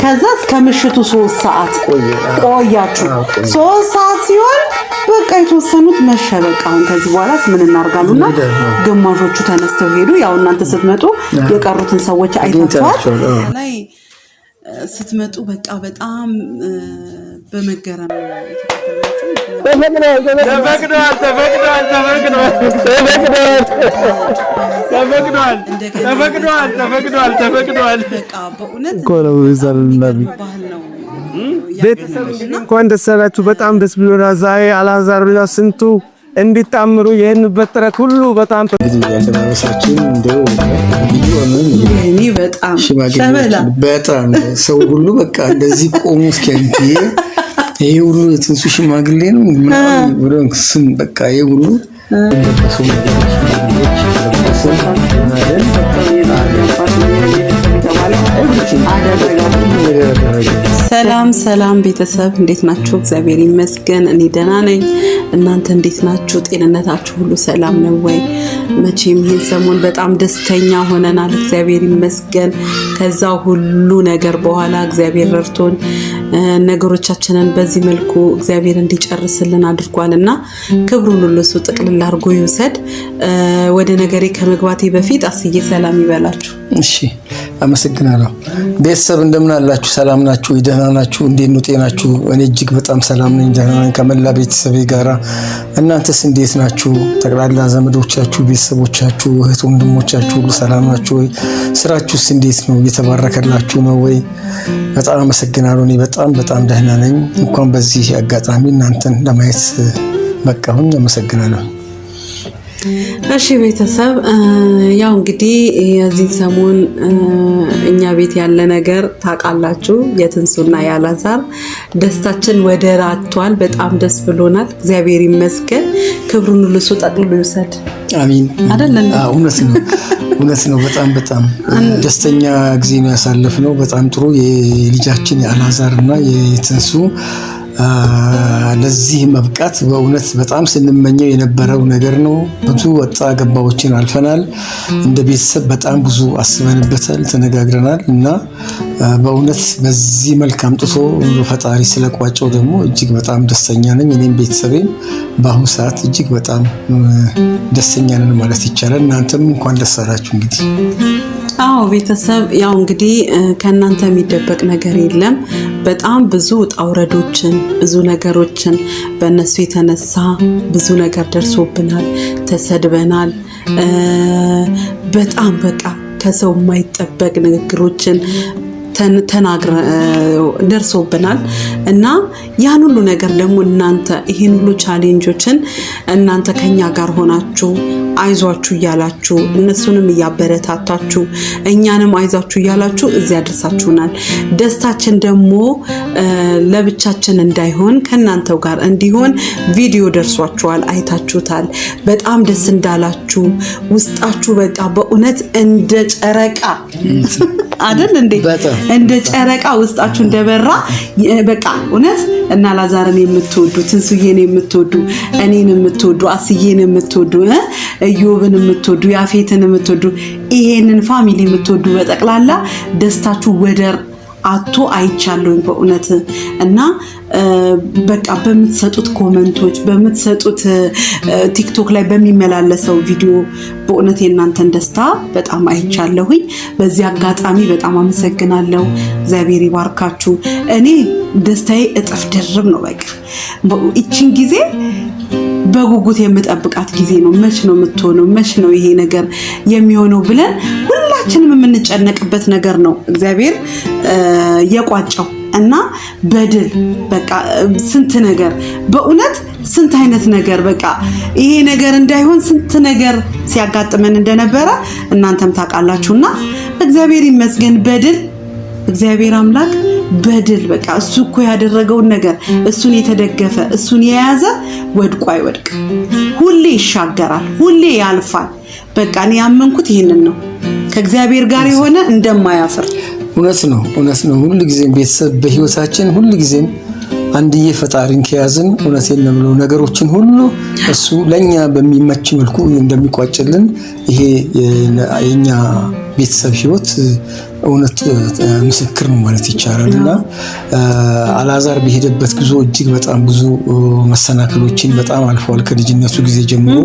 ከዛ እስከ ምሽቱ 3 ሰዓት ቆያችሁ 3 ሰዓት ሲሆን በቃ የተወሰኑት መሸ በቃ አሁን ከዚህ በኋላ ምን እናርጋሉና ግማሾቹ ተነስተው ሄዱ ያው እናንተ ስትመጡ የቀሩትን ሰዎች አይታችኋል ላይ ስትመጡ በቃ በጣም በመገረም ተፈቅዷል በቃ በእውነት ኮለው ይዘልናል ቤተሰብ እንኳን ደስ አላችሁ በጣም ደስ ብሎናል ዛሬ አላዛርና ስንቱ እንዲታምሩ የሄንበት ጥረት ሁሉ በጣም እንደማመሳችን እንደው እኔ በጣም ሸበላ በጣም ሰው ሁሉ በቃ እንደዚህ ቆሞ እስኪያንቺ ይሄ ሁሉ ትንሱ ሽማግሌ ነው ምናምን ብሎ ስም በቃ ይሄ ሁሉ ሰላም ቤተሰብ እንዴት ናችሁ? እግዚአብሔር ይመስገን እኔ ደህና ነኝ። እናንተ እንዴት ናችሁ? ጤንነታችሁ ሁሉ ሰላም ነው ወይ? መቼም ይሄን ሰሞን በጣም ደስተኛ ሆነናል። እግዚአብሔር ይመስገን። ከዛ ሁሉ ነገር በኋላ እግዚአብሔር ረድቶን ነገሮቻችንን በዚህ መልኩ እግዚአብሔር እንዲጨርስልን አድርጓልና ክብሩን ሁሉ እሱ ጥቅልል አድርጎ ይውሰድ። ወደ ነገሬ ከመግባቴ በፊት አስዬ ሰላም ይበላችሁ። እሺ አመሰግናለሁ። ቤተሰብ እንደምን አላችሁ? ሰላም ናችሁ? ደህና ናችሁ? እንዴት ነው ጤናችሁ? እኔ እጅግ በጣም ሰላም ነኝ፣ ደህና ነኝ ከመላ ቤተሰቤ ጋራ። እናንተስ እንዴት ናችሁ? ጠቅላላ ዘመዶቻችሁ፣ ቤተሰቦቻችሁ፣ እህት ወንድሞቻችሁ ሁሉ ሰላም ናችሁ ወይ? ስራችሁስ እንዴት ነው? እየተባረከላችሁ ነው ወይ? በጣም አመሰግናለሁ። እኔ በጣም ደህና ነኝ። እንኳን በዚህ አጋጣሚ እናንተን ለማየት በቃሁኝ። አመሰግናለሁ። እሺ ቤተሰብ ያው እንግዲህ የዚህ ሰሞን እኛ ቤት ያለ ነገር ታውቃላችሁ። የትንሱና ያላዛር ደስታችን ወደር አጥቷል። በጣም ደስ ብሎናል። እግዚአብሔር ይመስገን። ክብሩን ሁሉ እሱ ጠቅልሎ ይውሰድ። አሜን አይደለም? እውነት ነው። በጣም ደስተኛ ጊዜ ነው ያሳለፍነው። በጣም ጥሩ የልጃችን ያላዛርና የትንሱ ለዚህ መብቃት በእውነት በጣም ስንመኘው የነበረው ነገር ነው። ብዙ ወጣ ገባዎችን አልፈናል። እንደ ቤተሰብ በጣም ብዙ አስበንበታል፣ ተነጋግረናል እና በእውነት በዚህ መልክ አምጥቶ ፈጣሪ ስለቋጨው ደግሞ እጅግ በጣም ደስተኛ ነኝ። እኔም ቤተሰቤም በአሁኑ ሰዓት እጅግ በጣም ደስተኛ ነን ማለት ይቻላል። እናንተም እንኳን ደስ አላችሁ። እንግዲህ አዎ ቤተሰብ ያው እንግዲህ ከእናንተ የሚደበቅ ነገር የለም። በጣም ብዙ ጣውረዶችን ብዙ ነገሮችን በእነሱ የተነሳ ብዙ ነገር ደርሶብናል፣ ተሰድበናል። በጣም በቃ ከሰው የማይጠበቅ ንግግሮችን ተናግረ ደርሶብናል እና ያን ሁሉ ነገር ደግሞ እናንተ ይሄን ሁሉ ቻሌንጆችን እናንተ ከኛ ጋር ሆናችሁ አይዟችሁ እያላችሁ እነሱንም እያበረታታችሁ እኛንም አይዟችሁ እያላችሁ እዚያ አድርሳችሁናል። ደስታችን ደግሞ ለብቻችን እንዳይሆን ከናንተው ጋር እንዲሆን ቪዲዮ ደርሷችኋል፣ አይታችሁታል። በጣም ደስ እንዳላችሁ ውስጣችሁ በቃ በእውነት እንደ ጨረቃ አይደል እንዴ? እንደ ጨረቃ ውስጣችሁ እንደበራ በቃ እውነት እና ላዛርን የምትወዱ ትንሱዬን የምትወዱ እኔን የምትወዱ አስዬን የምትወዱ እዮብን የምትወዱ ያፌትን የምትወዱ ይሄንን ፋሚሊ የምትወዱ በጠቅላላ ደስታችሁ ወደር አቶ አይቻለሁ በእውነት እና በቃ በምትሰጡት ኮሜንቶች በምትሰጡት ቲክቶክ ላይ በሚመላለሰው ቪዲዮ በእውነት የእናንተን ደስታ በጣም አይቻለሁኝ። በዚህ አጋጣሚ በጣም አመሰግናለሁ። እግዚአብሔር ይባርካችሁ። እኔ ደስታዬ እጥፍ ድርብ ነው። በቃ እቺን ጊዜ በጉጉት የምጠብቃት ጊዜ ነው። መች ነው የምትሆነው? መች ነው ይሄ ነገር የሚሆነው ብለን ሁላችንም የምንጨነቅበት ነገር ነው እግዚአብሔር የቋጨው እና በድል በቃ ስንት ነገር በእውነት ስንት አይነት ነገር በቃ ይሄ ነገር እንዳይሆን ስንት ነገር ሲያጋጥመን እንደነበረ እናንተም ታውቃላችሁና እግዚአብሔር ይመስገን በድል እግዚአብሔር አምላክ በድል በቃ እሱ እኮ ያደረገውን ነገር እሱን የተደገፈ እሱን የያዘ ወድቆ አይወድቅ። ሁሌ ይሻገራል፣ ሁሌ ያልፋል። በቃ እኔ ያመንኩት ይሄንን ነው። ከእግዚአብሔር ጋር የሆነ እንደማያፍር እውነት ነው። ሁሉ ጊዜም ቤተሰብ በህይወታችን ሁሉ ጊዜም አንድዬ ፈጣሪን ከያዝን እውነቴን ነው ነገሮችን ሁሉ እሱ ለኛ በሚመች መልኩ እንደሚቋጭልን ይሄ የኛ ቤተሰብ ህይወት እውነት ምስክር ነው ማለት ይቻላል። እና አልዓዛር በሄደበት ጉዞ እጅግ በጣም ብዙ መሰናክሎችን በጣም አልፈዋል። ከልጅነቱ ጊዜ ጀምሮ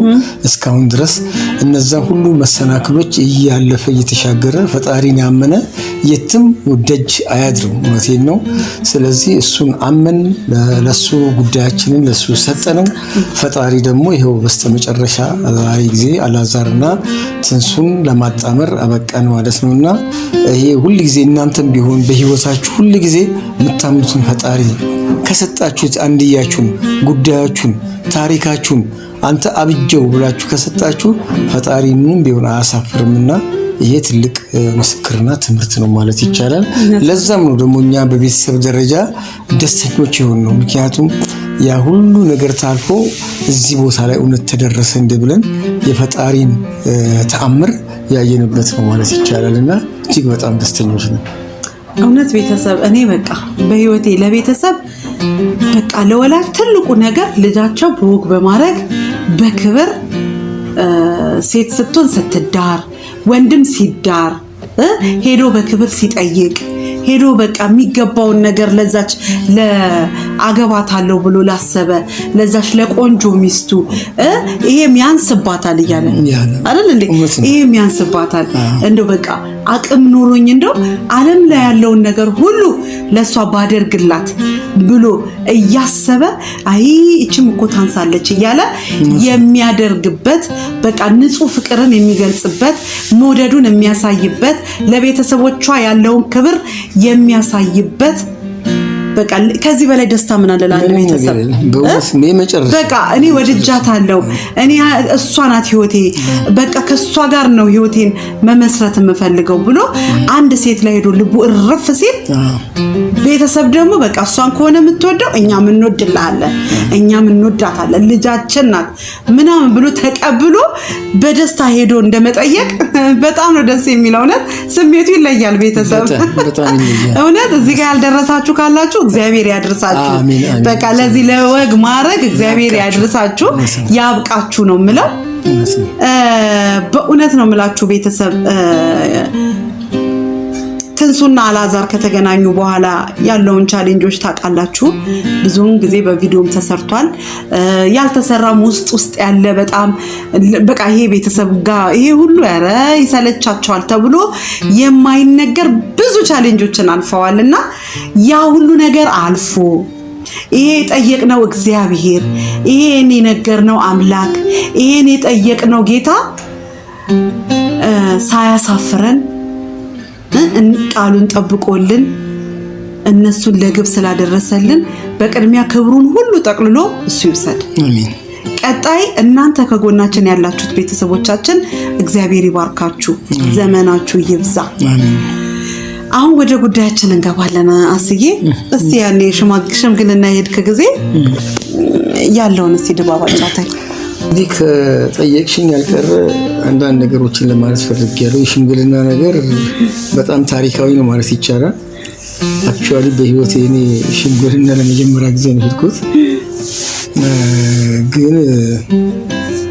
እስካሁን ድረስ እነዛ ሁሉ መሰናክሎች እያለፈ እየተሻገረ ፈጣሪን ያመነ የትም ደጅ አያድርም። እውነቴን ነው። ስለዚህ እሱን አመን ለሱ ጉዳያችንን ለሱ ሰጠነው። ፈጣሪ ደግሞ ይሄው በስተመጨረሻ ዛሬ ጊዜ አልዓዛርና ትንሱን ለማጣመር አበቃን ማለት ነውና ይሄ ሁሉ ጊዜ እናንተም ቢሆን በህይወታችሁ ሁሉ ጊዜ የምታምኑትን ፈጣሪ ከሰጣችሁት አንድያችሁን ጉዳያችሁን ታሪካችሁን አንተ አብጀው ብላችሁ ከሰጣችሁ ፈጣሪ ምንም ቢሆን አያሳፍርምና ይሄ ትልቅ ምስክርና ትምህርት ነው ማለት ይቻላል። ለዛም ነው ደግሞ እኛ በቤተሰብ ደረጃ ደስተኞች ይሆን ነው። ምክንያቱም ያ ሁሉ ነገር ታልፎ እዚህ ቦታ ላይ እውነት ተደረሰ እንደብለን የፈጣሪን ተአምር ያየንበት ነው ማለት ይቻላልና እጅግ በጣም ደስተኞች ነን። እውነት ቤተሰብ እኔ በቃ በህይወቴ ለቤተሰብ በቃ ለወላጅ ትልቁ ነገር ልጃቸው በወግ በማድረግ በክብር ሴት ስትሆን ስትዳር ወንድም ሲዳር ሄዶ በክብር ሲጠይቅ ሄዶ በቃ የሚገባውን ነገር ለዛች ለአገባታለሁ ብሎ ላሰበ ለዛች ለቆንጆ ሚስቱ ይሄም ያንስባታል እያለ አይደል እንዴ? ይሄም ያንስባታል እንደው በቃ አቅም ኑሮኝ እንደው ዓለም ላይ ያለውን ነገር ሁሉ ለሷ ባደርግላት ብሎ እያሰበ አይ እቺም እኮ ታንሳለች እያለ የሚያደርግበት በቃ ንጹህ ፍቅርን የሚገልጽበት መውደዱን የሚያሳይበት ለቤተሰቦቿ ያለውን ክብር የሚያሳይበት በቃ ከዚህ በላይ ደስታ ምን አለ ለአንድ ቤተሰብ? በቃ እኔ ወድጃታለሁ፣ እኔ እሷ ናት ህይወቴ፣ በቃ ከሷ ጋር ነው ህይወቴን መመስረት የምፈልገው ብሎ አንድ ሴት ላይ ሄዶ ልቡ እረፍ ሲል ቤተሰብ ደግሞ በቃ እሷን ከሆነ የምትወደው እኛም እንወድልሃለን፣ እኛም እንወዳታለን፣ ልጃችን ናት ምናምን ብሎ ተቀብሎ በደስታ ሄዶ እንደመጠየቅ በጣም ነው ደስ የሚለው። እውነት ስሜቱ ይለያል ቤተሰብ። እውነት እዚህ ጋር ያልደረሳችሁ ካላችሁ እግዚአብሔር ያድርሳችሁ። በቃ ለዚህ ለወግ ማድረግ እግዚአብሔር ያድርሳችሁ ያብቃችሁ ነው የምለው። በእውነት ነው የምላችሁ ቤተሰብ። ትንሱና አልዓዛር ከተገናኙ በኋላ ያለውን ቻሌንጆች ታውቃላችሁ። ብዙውን ጊዜ በቪዲዮም ተሰርቷል። ያልተሰራም ውስጥ ያለ በጣም በቃ ይሄ ቤተሰብ ጋር ይሄ ሁሉ ያረ ይሰለቻቸዋል ተብሎ የማይነገር ብዙ ቻሌንጆችን አልፈዋልና ያ ሁሉ ነገር አልፎ ይሄ የጠየቅነው እግዚአብሔር ይሄን የነገርነው አምላክ ይሄን የጠየቅነው ጌታ ሳያሳፍረን ቃሉን ጠብቆልን እነሱን ለግብ ስላደረሰልን በቅድሚያ ክብሩን ሁሉ ጠቅልሎ እሱ ይውሰድ። አሜን። ቀጣይ እናንተ ከጎናችን ያላችሁት ቤተሰቦቻችን እግዚአብሔር ይባርካችሁ፣ ዘመናችሁ ይብዛ። አሜን። አሁን ወደ ጉዳያችን እንገባለን። አስዬ እስቲ ያኔ ሽምግልና የሄድክ ጊዜ ያለውን እስቲ ድባብ አጫውተኝ። ዲክ ጠየቅሽኝ ያልቀረ አንዳንድ ነገሮችን ለማለት ፈልጌያለሁ። የሽምግልና ነገር በጣም ታሪካዊ ነው ማለት ይቻላል። አክቹአሊ በህይወቴ እኔ ሽምግልና ለመጀመሪያ ጊዜ ነው የሄድኩት፣ ግን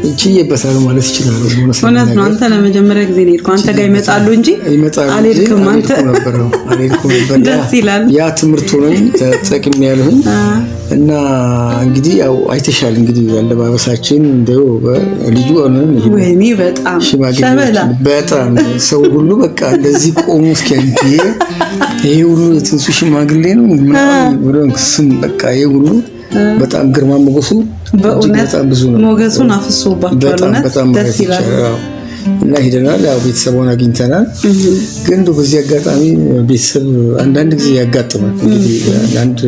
እቺየበታል ማለት ይችላል። እውነት ነው። አንተ ለመጀመሪያ ጊዜ ነው የሄድኩት። አንተ ጋር ይመጣሉ እንጂ አልሄድክም። አንተ አልሄድኩም ነበር። ደስ ይላል። ያ ትምህርት ሆነኝ ተጠቅሜያለሁኝ። እና እንግዲህ ያው አይተሻል እንግዲህ ያለባበሳችን እንደው ልጁ ሆነን ወይኔ በጣም ሸበላ በጣም ሰው ሁሉ በቃ እንደዚህ ቆሙ እስኪንጂ ይሄ ሁሉ ትንሱ ሽማግሌ ነው ምናምን ብሎ ስም በቃ ይሄ ሁሉ በጣም ግርማ ሞገሱ በእውነት ብዙ ነው። ሞገሱን አፍሶባቸዋል። በጣም ደስ ይላል። እና ሄደናል። ያው ቤተሰቡን አግኝተናል። ግን በዚህ አጋጣሚ ቤተሰብ አንዳንድ ጊዜ ያጋጥማል። እንግዲህ አንድ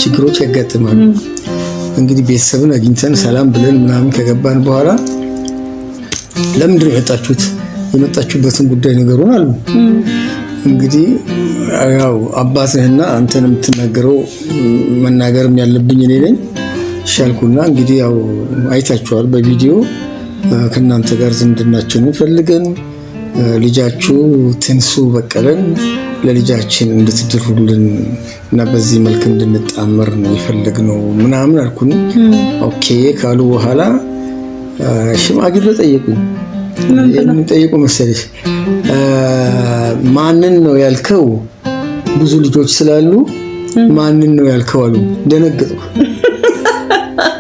ችግሮች ያጋጥማሉ። እንግዲህ ቤተሰብን አግኝተን ሰላም ብለን ምናምን ከገባን በኋላ ለምንድን ነው የመጣችሁት? የመጣችሁበትን ጉዳይ ነገሩን አሉ። እንግዲህ ያው አባትህና አንተን የምትናገረው መናገርም ያለብኝ እኔ ነኝ ሻልኩና እንግዲህ ያው አይታችኋል በቪዲዮ ከናንተ ጋር ዝምድናችንን ፈልገን ልጃችሁ ትንሱ በቀለን ለልጃችን እንድትድሩልን እና በዚህ መልክ እንድንጣመር ነው የፈለግነው ምናምን አልኩኝ። ኦኬ ካሉ በኋላ ሽማግሌ ጠየቁኝ። የሚጠይቁ መሰለሽ ማንን ነው ያልከው? ብዙ ልጆች ስላሉ ማንን ነው ያልከው አሉ። ደነገጥኩ፣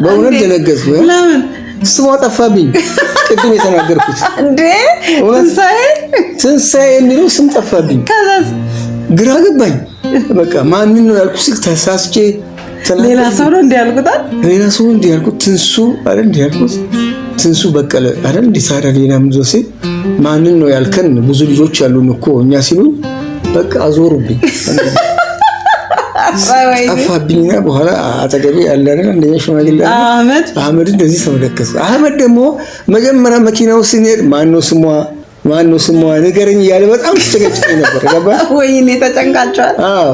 በእውነት ደነገጥኩ። ለምን ስሟ ጠፋብኝ። ቅድም የተናገርኩት እንዴ ትንሳኤ የሚለው ስም ጠፋብኝ። ከዛስ ግራ ገባኝ። በቃ ማንን ነው ያልኩት ስል ተሳስቼ ሌላ ሰው ነው እንዴ ያልኩታል? ሌላ ሰው እንዴ ያልኩት ትንሱ አይደል እንዴ ያልኩት ትንሱ በቀለ አይደል እንዴ ታዲያ ሌላ ምንድን ነው ሲል ማንን ነው ያልከን? ብዙ ልጆች ያሉን እኮ እኛ ሲሉ በቃ አዞሩብኝ። ጠፋብኝና በኋላ አጠገቤ ያለ አይደል እንደ ሽማግሌ አህመድ እንደዚህ ተመለከተ። አህመድ ደግሞ መጀመሪያ መኪናው ስንሄድ ማነው ስሟ ንገረኝ እያለ በጣም ተጨቅጭቆኝ ነበር። ገባ ወይኔ ተጨንቃቸዋል። አዎ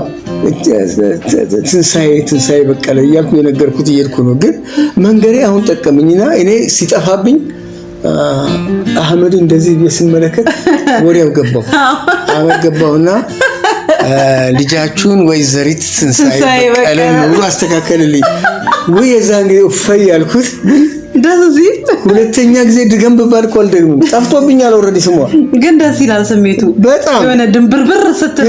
ትንሳኤ በቀለ እያልኩ የነገርኩት እየሄድኩ ነው። ግን መንገሬ አሁን ጠቀመኝና እኔ ሲጠፋብኝ አህመድ እንደዚህ ስመለከት ወዲያው ገባሁ። አህመድ ገባሁና ልጃችሁን ወይዘሪት ትንሳኤ በቀለ ነው አስተካከልልኝ። ወይ የዛን ጊዜ እፈይ ያልኩት ደስ ሲል ሁለተኛ ጊዜ ድገም ብባል እኮ አልደግምም። ጠፍቶብኛል። ኦልሬዲ ስሟ ግን ደስ ይላል ስሜቱ በጣም የሆነ ድንብርብር ስትል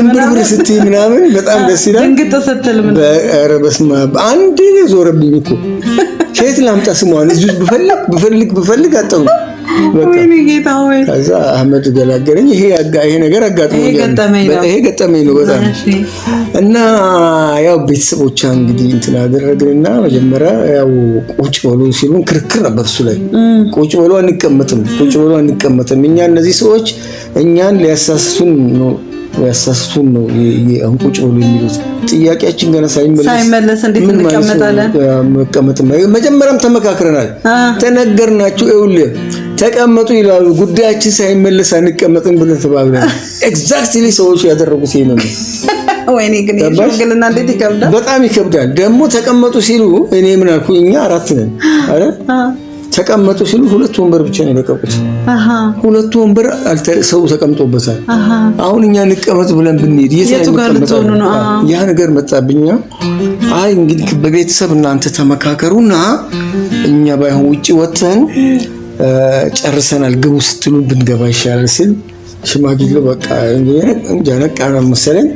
ምናምን በጣም ደስ ይላል። ድንግጥ ስትል ምን ኧረ በስመ አብ አንዴ ዞረብኝ እኮ ከየት ላምጣ ስሟን? እዚህ ብፈልግ አጣሁ። ወይኔ ጌታ ሆይ ከዛ አህመድ ገላገለኝ። ይሄ ነገር አጋጥሞኛል። ይሄ ገጠመኝ ነው በጣም እና ያው ቤተሰቦቿ እንግዲህ እንትን አደረግንና መጀመሪያ ያው ቁጭ በሉ ሲሉን ክርክር ነበር እሱ ላይ። ቁጭ በሉ አንቀመጥም። እኛ እነዚህ ሰዎች እኛን ሊያሳስቱን ነው አሁን ቁጭ ብሎ የሚሉት። ጥያቄያችን ገና ሳይመለስ እንዴት እንቀመጣለን? መጀመሪያም ተመካክረናል፣ ተነገርናችሁ። ይኸውልህ ተቀመጡ ይላሉ፣ ጉዳያችን ሳይመለስ አንቀመጥም ብለን ተባብለን ኤግዛክትሊ ሰዎች ያደረጉት ይሄ ነው። ወይኔ ግን የሽምግልና እንዴት ይከብዳል! በጣም ይከብዳል። ደግሞ ተቀመጡ ሲሉ እኔ ምን አልኩኝ? እኛ 4 ነን አይደል? ተቀመጡ ሲሉ 2 ወንበር ብቻ ነው የለቀቁት። 2 ወንበር ሰው ተቀምጦበታል። አሁን እኛ እንቀመጥ ብለን ብንሄድ የቱ ጋር ልትሆኑ ነው? ያ ነገር መጣብኛ። አይ እንግዲህ በቤተሰብ እናንተ ተመካከሩና እኛ ባይሆን ውጪ ወጥተን ጨርሰናል ግቡ ስትሉ ብንገባ ይሻላል ሲል ሽማግሌው በቃ እንጃ ነቃ ነው መሰለኝ።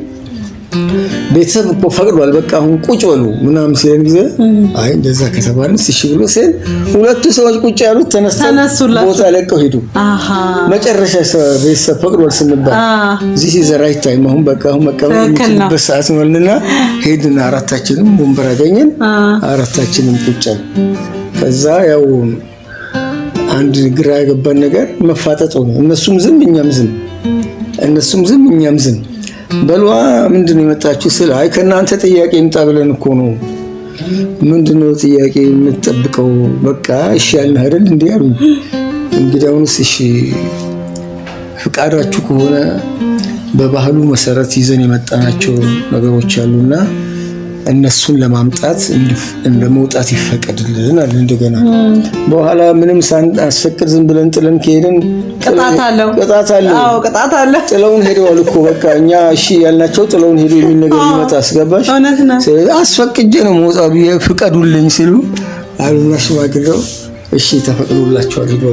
ቤተሰብ እኮ ፈቅዷል፣ በቃ አሁን ቁጭ በሉ ምናምን ሲለን ጊዜ አይ እንደዛ ከተባልን እሺ ብሎ ሲል 2 ሰዎች ቁጭ ያሉት ተነስተው ቦታ ለቀው ሄዱ። መጨረሻ ቤተሰብ ፈቅዷል ስንባል this is the right time አሁን በቃ አሁን መቀመጥ ሰዓት ነውና ሄድና 4ታችንም ወንበር አገኘን፣ 4ታችንም ቁጭ አልን። ከዛ ያው አንድ ግራ የገባን ነገር መፋጠጥ ሆነ። እነሱም ዝም እኛም ዝም በልዋ ምንድነው የመጣችሁ ስለ አይ ከናንተ ጥያቄ ይምጣ ብለን እኮ ነው። ምንድነው ጥያቄ የምትጠብቀው? በቃ እሺ ያልን አይደል እንዴ ያሉ። እንግዲህ አሁንስ እሺ ፍቃዳችሁ ከሆነ በባህሉ መሰረት ይዘን የመጣናቸው ነገሮች አሉና እነሱን ለማምጣት እንደመውጣት ይፈቀድልን አለ። እንደገና በኋላ ምንም ሳናስፈቅድ ዝም ብለን ጥለን ከሄድን ቅጣት አለው። ጥለውን ሄደዋል እኮ በቃ እኛ እሺ ያልናቸው ጥለውን ሄዱ የሚል ነገር ይመጣ አስገባሽ። አስፈቅጄ ነው መውጣት ፍቀዱልኝ ሲሉ አሉና ሽማግሌው እሺ ተፈቅዶላችኋል ሄዶ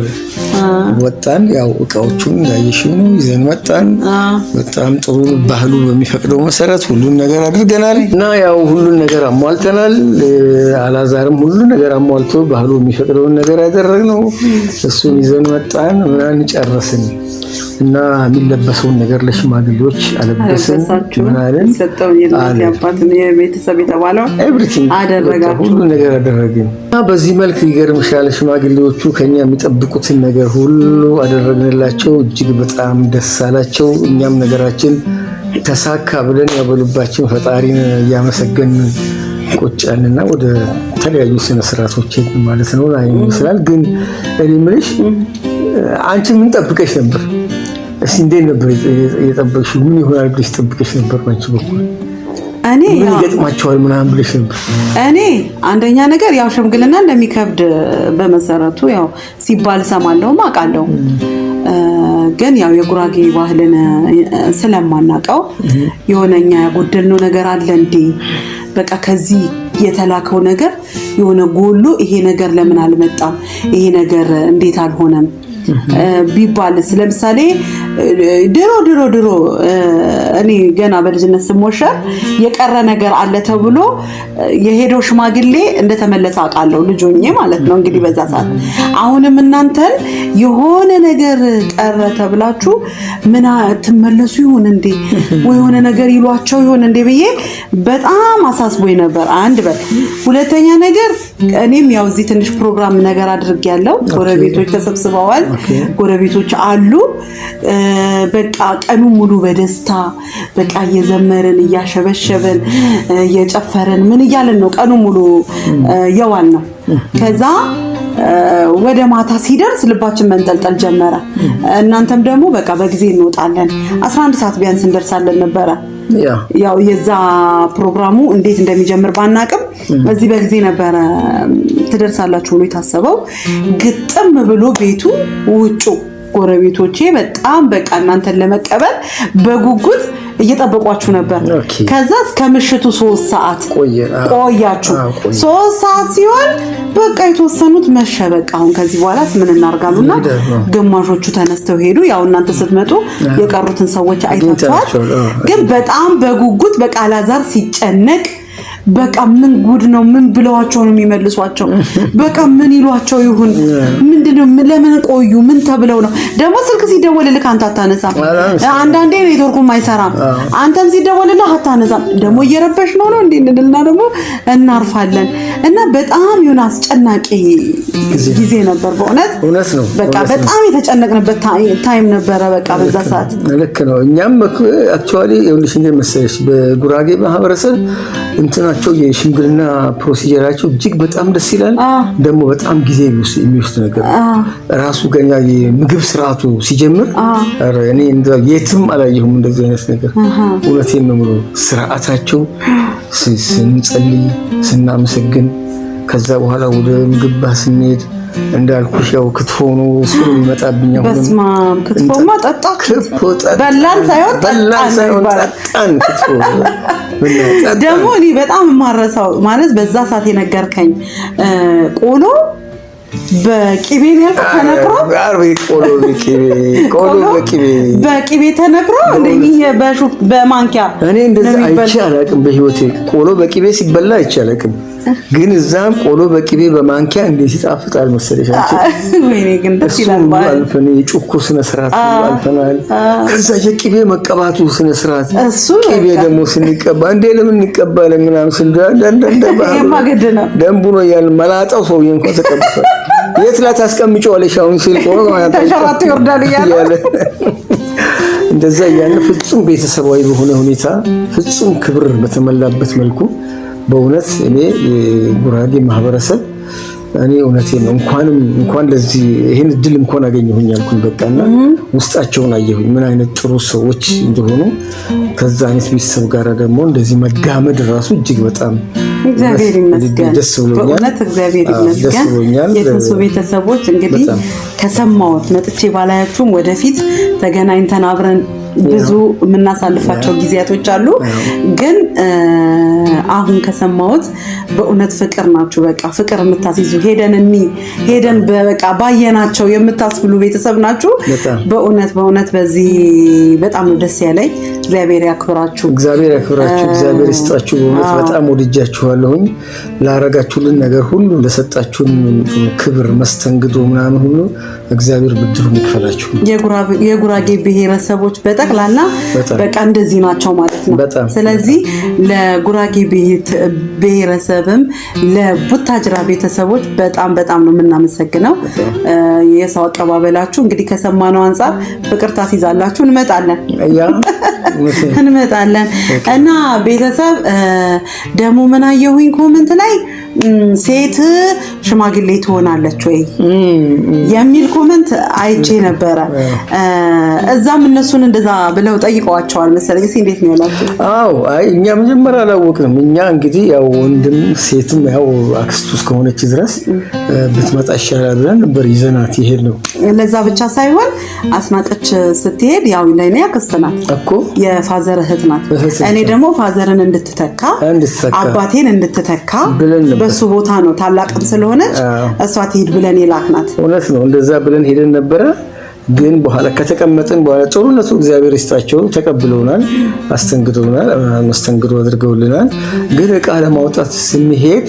ወጣን። ያው እቃዎቹን ያየሽው ነው ይዘን መጣን። በጣም ጥሩ ባህሉ በሚፈቅደው መሰረት ሁሉን ነገር አድርገናል እና ያው ሁሉን ነገር አሟልተናል። አላዛርም ሁሉን ነገር አሟልቶ ባህሉ የሚፈቅደውን ነገር ያደረግነው እሱን ይዘን መጣን ምናምን ጨረስን እና የሚለበሰውን ነገር ለሽማግሌዎች አለበስን ምናምን ሰጠው። የቤተሰብ የተባለው አደረጋችሁ ሁሉ ነገር አደረግን እና በዚህ መልክ ይገርምሻል ሽማግሌዎቹ ከኛ የሚጠብቁትን ነገር ሁሉ አደረግንላቸው። እጅግ በጣም ደስ አላቸው። እኛም ነገራችን ተሳካ ብለን ያበሉባችን ፈጣሪን እያመሰገን ቁጭ ያልንና ወደ ተለያዩ ስነ ስርዓቶች ማለት ነው ላይ ይመስላል። ግን እኔ የምልሽ አንቺ ምን ጠብቀሽ ነበር? እስኪ እንዴት ነበር የጠበቅሽው? ምን ይሆናል ብለሽ ጠብቀሽ ነበር? ባንቺ በኩል እኔ ምን ይገጥማቸዋል ምናምን ብለሽ ነበር? እኔ አንደኛ ነገር ያው ሽምግልና እንደሚከብድ በመሰረቱ ያው ሲባል ሰማለሁ አውቃለሁ። ግን ያው የጉራጌ ባህልን ስለማናውቀው የሆነኛ ያጎደልነው ነገር አለ እንዴ በቃ ከዚህ የተላከው ነገር የሆነ ጎሎ ይሄ ነገር ለምን አልመጣም? ይሄ ነገር እንዴት አልሆነም? ቢባልስ ለምሳሌ ድሮ እኔ ገና በልጅነት ስሞሸር የቀረ ነገር አለ ተብሎ የሄደው ሽማግሌ እንደተመለሰ አውቃለሁ ልጆኜ ማለት ነው እንግዲህ በዛ ሰዓት አሁንም እናንተን የሆነ ነገር ቀረ ተብላችሁ ምን ተመለሱ ይሁን እንዴ ወይ የሆነ ነገር ይሏቸው ይሁን እንዴ ብዬ በጣም አሳስቦኝ ነበር አንድ ሁለተኛ ነገር እኔም ያው እዚህ ትንሽ ፕሮግራም ነገር አድርጌያለሁ ጎረቤቶች ተሰብስበዋል ጎረቤቶች አሉ በቃ ቀኑ ሙሉ በደስታ በቃ እየዘመርን እያሸበሸበን እየጨፈረን ምን እያለን ነው ቀኑ ሙሉ የዋል ነው ከዛ ወደ ማታ ሲደርስ ልባችን መንጠልጠል ጀመረ እናንተም ደግሞ በቃ በጊዜ እንወጣለን 11 ሰዓት ቢያንስ እንደርሳለን ነበር ያው የዛ ፕሮግራሙ እንዴት እንደሚጀምር ባናቅም በዚህ በጊዜ ነበር ትደርሳላችሁ ነው የታሰበው ግጥም ብሎ ቤቱ ውጩ ጎረቤቶቼ በጣም በቃ እናንተን ለመቀበል በጉጉት እየጠበቋችሁ ነበር ከዛ እስከ ምሽቱ 3 ሰዓት ቆያችሁ 3 ሰዓት ሲሆን በቃ የተወሰኑት መሸ በቃ አሁን ከዚህ በኋላስ ምን እናርጋሉና ግማሾቹ ተነስተው ሄዱ ያው እናንተ ስትመጡ የቀሩትን ሰዎች አይታችኋል ግን በጣም በጉጉት በቃ አላዛር ሲጨነቅ በቃ ምን ጉድ ነው ምን ብለዋቸው ነው የሚመልሷቸው በቃ ምን ይሏቸው ይሁን ምንድነው ለምን ቆዩ ምን ተብለው ነው ደግሞ ስልክ ሲደወልልህ አንተ አታነሳም አንዳንዴ ኔትወርኩም አይሰራም አንተም ሲደወልልህ አታነሳም ደግሞ እየረበሽ ነው እንዴ እንልና ደግሞ እናርፋለን እና በጣም ይሁን አስጨናቂ ጊዜ ነበር በእውነት ነው በቃ በጣም የተጨነቅንበት ታይም ነበር በቃ በዛ ሰዓት ልክ ነው እኛም አክቹአሊ የሁልሽ እንደመሰለሽ በጉራጌ ማህበረሰብ እንትናቸው የሽምግልና ፕሮሲጀራቸው እጅግ በጣም ደስ ይላል ደግሞ በጣም ጊዜ የሚወስድ ነገር ራሱ ገና የምግብ ስርዓቱ ሲጀምር እኔ የትም አላየሁም እንደዚህ አይነት ነገር እውነቴን ነው ማለት ስርዓታቸው ስንጸልይ ስናመሰግን ከዛ በኋላ ወደ ምግብ ስንሄድ እንዳልኩሽ ያው ክትፎ ነው እሱ የሚመጣብኝ አሁን በስማም ክትፎማ ጠጣ በላን ሳይሆን ጠጣን ክትፎ ደግሞ እኔ በጣም ማረሳው ማለት በዛ ሰዓት የነገርከኝ ቆሎ በቂቤ ነው ተነክሮ በቂቤ ተነክሮ እንደዚህ በማንኪያ እኔ እንደዛ አይቼ አላቅም በህይወቴ ቆሎ በቂቤ ሲበላ አይቼ አላቅም ግን እዛም ቆሎ በቂቤ በማንኪያ እንዴት ይጣፍጣል መሰለሽ ወይኔ ግን ደስ ይላል አልፈኔ ጩኩ ስነ ስርዓት አልፈናል ከዛ የቂቤ መቀባቱ ስነ ስርዓት ቂቤ ደግሞ ስንቀባ እንዴ ለምን እንቀባለን ምናምን የማገደና ደንቡ ነው ያል መላጣው ሰው እንኳን ተቀብቷል የት ላይ ታስቀምጪዋለሽ አሁን ሲል ቆሎ ተሸራተ ይወርዳል ያለ እንደዛ ያለ ፍጹም ቤተሰባዊ በሆነ ሁኔታ ፍጹም ክብር በተመላበት መልኩ በእውነት እኔ የጉራጌ ማህበረሰብ እኔ እውነቴን ነው እንኳን ለዚህ ይሄን ድል እንኳን አገኘሁኝ አልኩኝ በቃና ውስጣቸውን አየሁኝ ምን አይነት ጥሩ ሰዎች እንደሆኑ ከዛ አይነት ቤተሰብ ጋር ደግሞ እንደዚህ መጋመድ ራሱ እጅግ በጣም እግዚአብሔር ይመስገን ደስ ብሎኛል በእውነት እግዚአብሔር ይመስገን የትንሱ ቤተሰቦች እንግዲህ ከሰማሁት መጥቼ ባላያችሁም ወደፊት ተገናኝተን አብረን ብዙ የምናሳልፋቸው ጊዜያቶች አሉ ግን አሁን ከሰማሁት በእውነት ፍቅር ናችሁ በቃ ፍቅር የምታስይዙ ሄደን በቃ ባየናቸው የምታስብሉ ቤተሰብ ናችሁ በእውነት በዚህ በጣም ደስ ያለኝ እግዚአብሔር ያክብራችሁ እግዚአብሔር ይስጣችሁ በእውነት በጣም ወድጃችኋለሁኝ ላረጋችሁልን ነገር ሁሉ ለሰጣችሁን ክብር መስተንግዶ ምናምን ሁሉ እግዚአብሔር ብድሩን ይክፈላችሁ የጉራጌ ብሔረሰቦች በጠቅላላ በቃ እንደዚህ ናቸው ማለት ነው ስለዚህ ለጉራጌ ብሔረሰብም ለቡታጅራ ቤተሰቦች በጣም ነው የምናመሰግነው የሰው አቀባበላችሁ እንግዲህ ከሰማነው አንፃር ፍቅር ታስይዛላችሁ እንመጣለን እና ቤተሰብ ደግሞ ምን አየሁኝ ኮሜንት ላይ ሴት ሽማግሌ ትሆናለች ወይ የሚል ኮሜንት አይቼ ነበረ እዛም እነሱን እንደዛ ብለው ጠይቀዋቸዋል መሰለኝ እንዴት ነው ያላችሁ አዎ አይ እኛ መጀመሪያ አላወቅንም እኛ እንግዲህ ያው ወንድም ሴትም ያው አክስቱ እስከሆነች ድረስ ብትመጣ ይሻላል ብለን ነበር ይዘናት ይሄድ ነው ለዛ ብቻ ሳይሆን አስናቀች ስትሄድ ያው ለኔ አክስት ናት እኮ የፋዘር እህት ናት እኔ ደግሞ ፋዘርን እንድትተካ አባቴን እንድትተካ በሱ ቦታ ነው ታላቅም ስለሆነች እሷ ትሄድ ብለን የላክናት። እውነት ነው እንደዛ ብለን ሄደን ነበረ። ግን በኋላ ከተቀመጥን በኋላ ጥሩነቱ እግዚአብሔር ይስጣቸው ተቀብለውናል፣ መስተንግዶ አድርገውልናል። ግን ዕቃ ለማውጣት ስንሄድ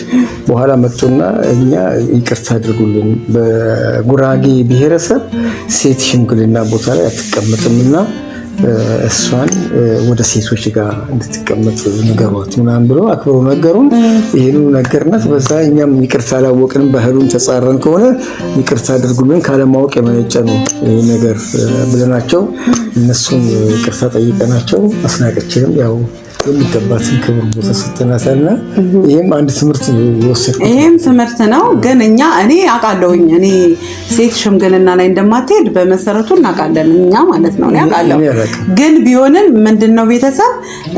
በኋላ መጡና እኛ ይቅርታ አድርጉልን በጉራጌ ብሔረሰብ ሴት ሽምግልና ቦታ ላይ አትቀመጥምና እሷን ወደ ሴቶች ጋር እንድትቀመጥ ነገሯት ምናምን ብሎ አክብሮ ነገሩን። ይሄን ነገርናት። በዛ እኛም ይቅርታ አላወቅንም፣ ባህሉን ተጻረን ከሆነ ይቅርታ አድርጉልን ካለማወቅ የመነጨ ነው ይሄ ነገር ብለናቸው እነሱን ይቅርታ ጠይቀናቸው አስናቀችንም ያው የሚገባትን ክብር ቦታ ሰጥተናታልና ይሄም አንድ ትምህርት ይወሰድኩት። ይሄም ትምህርት ነው። ግን እኔ አውቃለሁኝ እኔ ሴት ሽምግልና ላይ እንደማትሄድ በመሰረቱ እናውቃለን እኛ ማለት ነው። እኔ አውቃለሁ። ግን ቢሆንም ምንድነው ቤተሰብ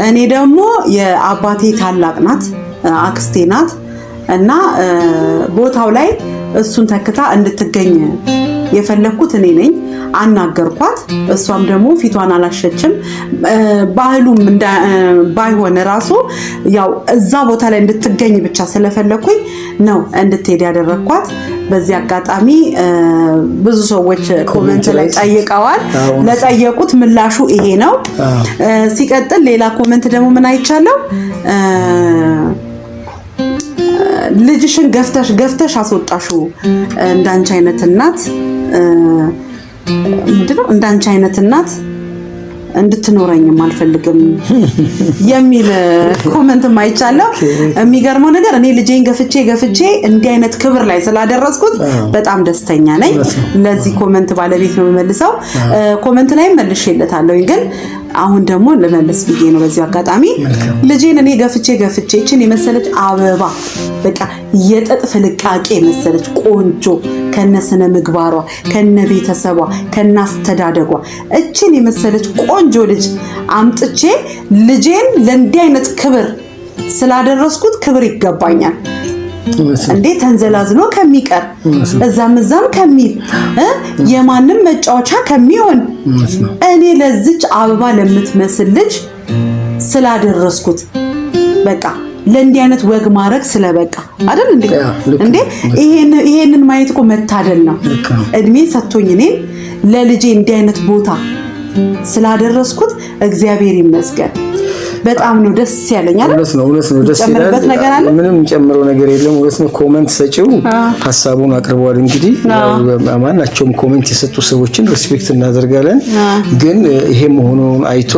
እኔ ደግሞ የአባቴ ታላቅ ናት አክስቴ ናት እና ቦታው ላይ እሱን ተክታ እንድትገኝ የፈለኩት እኔ ነኝ። አናገርኳት። እሷም ደግሞ ፊቷን አላሸችም። ባህሉም ባይሆን ራሱ ያው እዛ ቦታ ላይ እንድትገኝ ብቻ ስለፈለኩኝ ነው እንድትሄድ ያደረኳት። በዚህ አጋጣሚ ብዙ ሰዎች ኮሜንት ላይ ጠይቀዋል። ለጠየቁት ምላሹ ይሄ ነው። ሲቀጥል ሌላ ኮሜንት ደግሞ ምን አይቻለው ልጅሽን ገፍተሽ አስወጣሽው እንዳንቺ አይነት እናት ምንድነው እንዳንቺ አይነት እናት እንድትኖረኝም አልፈልግም የሚል ኮሜንት ማይቻለው። የሚገርመው ነገር እኔ ልጄን ገፍቼ እንዲህ አይነት ክብር ላይ ስላደረስኩት በጣም ደስተኛ ነኝ። ለዚህ ኮሜንት ባለቤት ነው የምመልሰው። ኮሜንት ላይ መልሼለታለሁ ግን አሁን ደግሞ ልመልስ ብዬ ነው በዚህ አጋጣሚ ልጄን እኔ ገፍቼ እቺን የመሰለች አበባ በቃ የጥጥ ፍልቃቄ መሰለች ቆንጆ ከነስነ ምግባሯ ከነቤተሰቧ ከናስተዳደጓ እቺን የመሰለች ቆንጆ ልጅ አምጥቼ ልጄን ለእንዲህ አይነት ክብር ስላደረስኩት ክብር ይገባኛል እንዴ ተንዘላዝሎ ከሚቀር እዛም ከሚል የማንም መጫወቻ ከሚሆን እኔ ለዚች አበባ ለምትመስል ልጅ ስላደረስኩት በቃ ለእንዲህ አይነት ወግ ማድረግ ስለበቃ አይደል እንዴ ይሄንን ማየት እኮ መታደል ነው። እድሜ ሰጥቶኝ እኔን ለልጄ እንዲህ አይነት ቦታ ስላደረስኩት እግዚአብሔር ይመስገን። በጣም ነው ደስ ያለኝ አይደል? እውነት ነው ደስ ይላል። ምንም ጨምረው ነገር የለም። እውነት ነው። ኮሜንት ሰጪው ሐሳቡን አቅርቧል። እንግዲህ ማናቸውም ኮሜንት የሰጡ ሰዎችን ሪስፔክት እናደርጋለን። ግን ይሄ መሆኑን አይቶ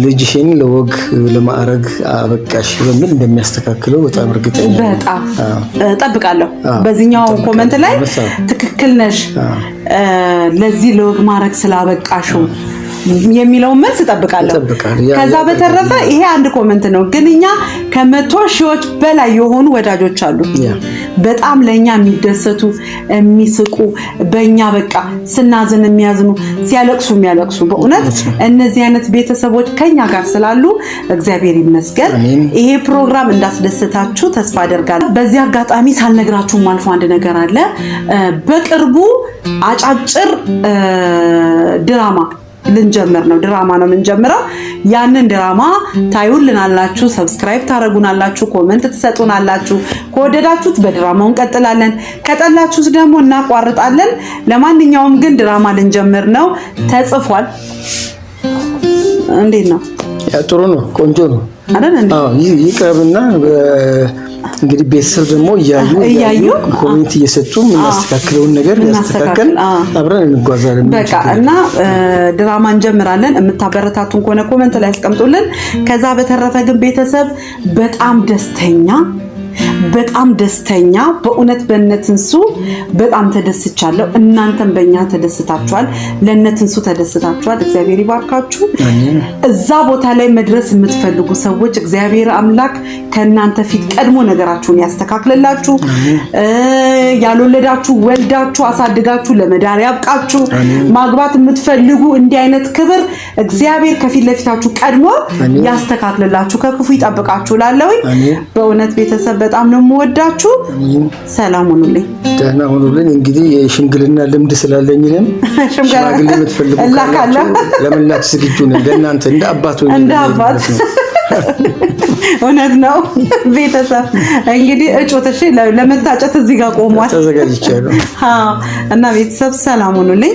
ልጅሽን ለወግ ለማዕረግ አበቃሽ በሚል እንደሚያስተካክለው በጣም እርግጠኛ በጣም ጠብቃለሁ። በዚህኛው ኮሜንት ላይ ትክክል ነሽ ለዚህ ለወግ ማዕረግ ስላበቃሽው የሚለው መልስ ተጠብቃለሁ። ከዛ በተረፈ ይሄ አንድ ኮሜንት ነው። ግን እኛ ከመቶ ሺዎች በላይ የሆኑ ወዳጆች አሉ በጣም ለኛ የሚደሰቱ የሚስቁ በእኛ በቃ ስናዝን የሚያዝኑ ሲያለቅሱ የሚያለቅሱ በእውነት እነዚህ አይነት ቤተሰቦች ከኛ ጋር ስላሉ እግዚአብሔር ይመስገን። ይሄ ፕሮግራም እንዳስደሰታችሁ ተስፋ አደርጋለሁ። በዚህ አጋጣሚ ሳልነግራችሁ ማልፎ አንድ ነገር አለ። በቅርቡ አጫጭር ድራማ ልንጀምር ነው። ድራማ ነው የምንጀምረው። ያንን ድራማ ታዩልናላችሁ፣ ሰብስክራይብ ታረጉናላችሁ፣ ኮሜንት ትሰጡናላችሁ። ከወደዳችሁት በድራማው እንቀጥላለን፣ ከጠላችሁት ደግሞ እናቋርጣለን። ለማንኛውም ግን ድራማ ልንጀምር ነው። ተጽፏል። እንዴት ነው? ያ ጥሩ ነው፣ ቆንጆ ነው አይደል እንዴ? አዎ ይቀርብና እንግዲህ ቤተሰብ ደግሞ እያዩ ኮሜንት እየሰጡ እናስተካክለውን ነገር ያስተካክል አብረን እንጓዛለን። በቃ እና ድራማ እንጀምራለን። የምታበረታቱን ከሆነ ኮሜንት ላይ አስቀምጡልን። ከዛ በተረፈ ግን ቤተሰብ በጣም ደስተኛ በእውነት በእነትንሱ በጣም ተደስቻለሁ። እናንተም በእኛ ተደስታችኋል፣ ለእነትንሱ ተደስታችኋል። እግዚአብሔር ይባርካችሁ። እዛ ቦታ ላይ መድረስ የምትፈልጉ ሰዎች እግዚአብሔር አምላክ ከእናንተ ፊት ቀድሞ ነገራችሁን ያስተካክልላችሁ። ያልወለዳችሁ ወልዳችሁ አሳድጋችሁ ለመዳር ያብቃችሁ። ማግባት የምትፈልጉ እንዲህ አይነት ክብር እግዚአብሔር ከፊት ለፊታችሁ ቀድሞ ያስተካክልላችሁ፣ ከክፉ ይጠብቃችሁ። ላለውኝ በእውነት ቤተሰብ በጣም ነው የምወዳችሁ። ሰላም ሁኑልኝ፣ ደህና ሁኑልኝ። እንግዲህ የሽምግልና ልምድ ስላለኝንም ሽማግሌ የምትፈልጉ ለመላክ ዝግጁ ነኝ። ለእናንተ እንደ አባት እውነት ነው። ቤተሰብ እንግዲህ እጩት እሺ ለመታጨት እዚህ ጋር ቆሟል። ተዘጋጅቻለሁ። እና ቤተሰብ ሰላም ሁኑልኝ።